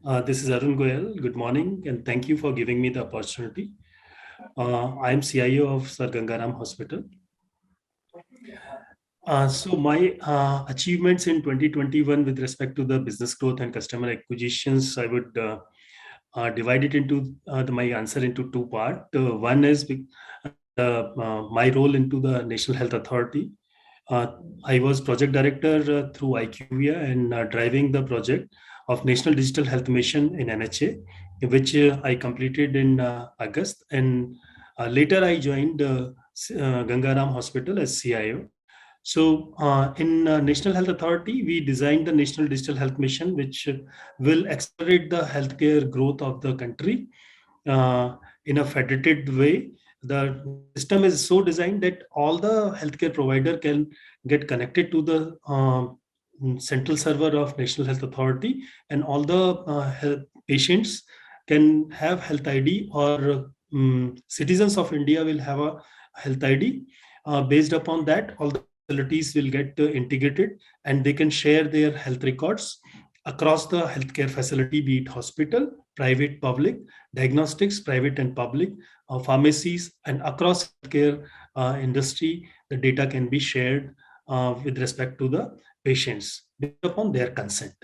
This is Arun Goyal. Good morning, and thank you for giving me the opportunity. I am CIO of Sir Gangaram Hospital. So my achievements in 2021 with respect to the business growth and customer acquisitions, I would divide it into my answer into two parts. One is my role into the National Health Authority. Uh, I was project director through IQVIA and driving the project of National Digital Health Mission in NHA, which I completed in August. And later I joined Gangaram Hospital as CIO. So, in National Health Authority, we designed the National Digital Health Mission, which will accelerate the healthcare growth of the country in a federated way. The system is so designed that all the healthcare provider can get connected to the central server of National Health Authority, and all the patients can have health ID, or citizens of India will have a health ID. Based upon that, all the facilities will get integrated, and they can share their health records across the healthcare facility, be it hospital, private, public, diagnostics, private and public, pharmacies, and across healthcare industry, the data can be shared with respect to the patients based upon their consent.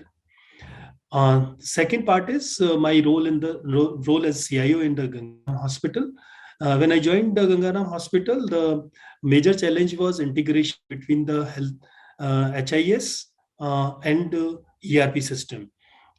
Second part is my role in the role as CIO in the Gangaram Hospital. When I joined the Gangaram Hospital, the major challenge was integration between the health HIS and ERP system.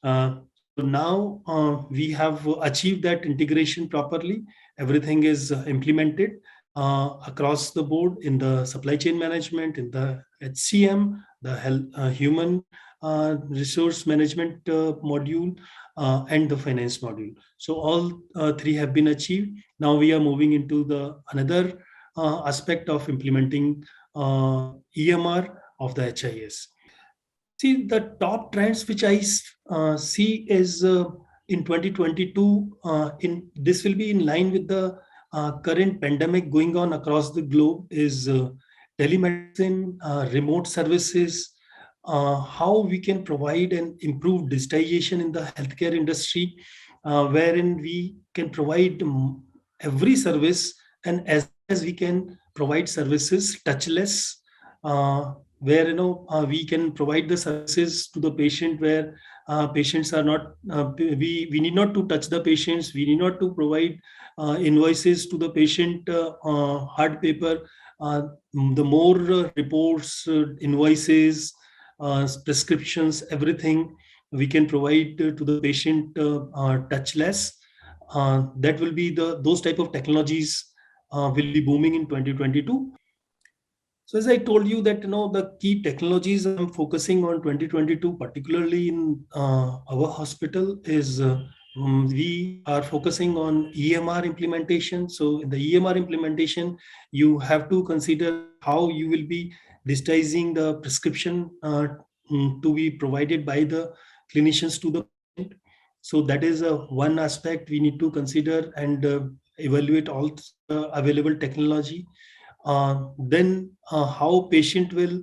So now we have achieved that integration properly. Everything is implemented across the board in the supply chain management, in the HCM, the health, human resource management module, and the finance module. So all three have been achieved. Now we are moving into the another aspect of implementing EMR of the HIS. See, the top trends which I see is in 2022, in this will be in line with the current pandemic going on across the globe, is telemedicine, remote services, how we can provide and improve digitization in the healthcare industry, wherein we can provide every service, and as we can provide services touchless, where we can provide the services to the patient, where patients are not we need not to touch the patients, we need not to provide invoices to the patient, hard paper. The more reports, invoices, prescriptions, everything we can provide to the patient touchless. That will be the those type of technologies will be booming in 2022. So as I told you that the key technologies I'm focusing on 2022, particularly in our hospital, is we are focusing on EMR implementation. So in the EMR implementation, you have to consider how you will be digitizing the prescription to be provided by the clinicians to the patient. So that is one aspect we need to consider and evaluate all available technology. Then how patient will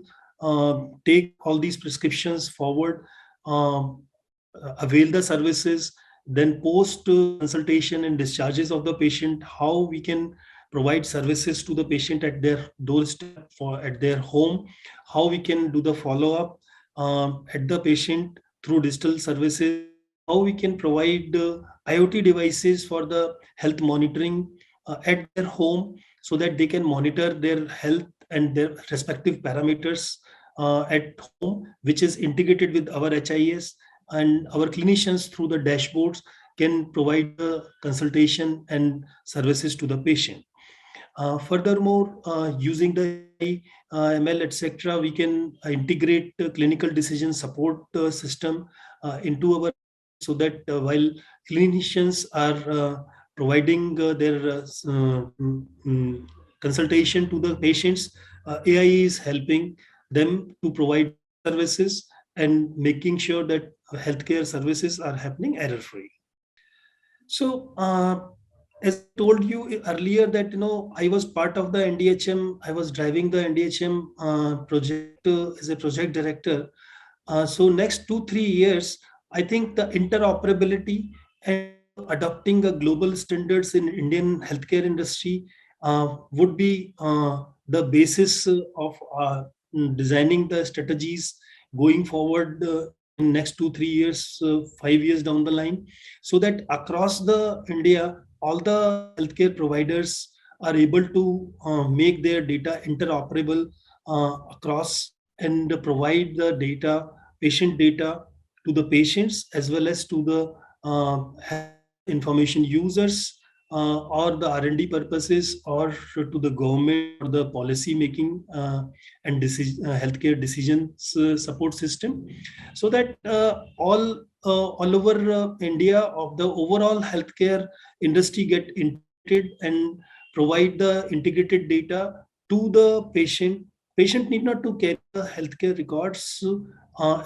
take all these prescriptions forward, avail the services, then post consultation and discharges of the patient, how we can provide services to the patient at their doorstep, for at their home, how we can do the follow up at the patient through digital services, how we can provide IoT devices for the health monitoring at their home, so that they can monitor their health and their respective parameters at home, which is integrated with our HIS, and our clinicians through the dashboards can provide the consultation and services to the patient. Furthermore, using the ML, etc., we can integrate the clinical decision support system into our, so that while clinicians are providing their consultation to the patients, AI is helping them to provide services and making sure that healthcare services are happening error free. So, as I told you earlier that I was part of the NDHM. I was driving the NDHM project as a project director. So next 2-3 years, I think the interoperability and adopting a global standards in Indian healthcare industry would be the basis of designing the strategies going forward in next 2 3 years, 5 years down the line, so that across the India, all the healthcare providers are able to make their data interoperable across and provide the data, patient data, to the patients as well as to the health information users or the R&D purposes, or to the government or the policy making and healthcare decisions support system, so that all over India of the overall healthcare industry get integrated and provide the integrated data to the patient. Patient need not to carry the healthcare records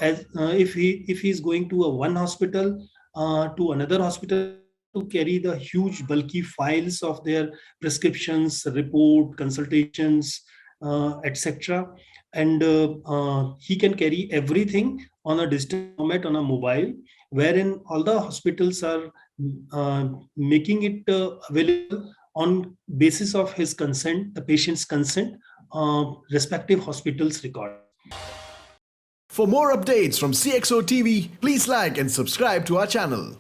as if he is going to a one hospital to another hospital to carry the huge bulky files of their prescriptions, report, consultations, etc. And he can carry everything on a digital format on a mobile, wherein all the hospitals are making it available on basis of his consent, the patient's consent, respective hospitals record. For more updates from CXO TV, please like and subscribe to our channel.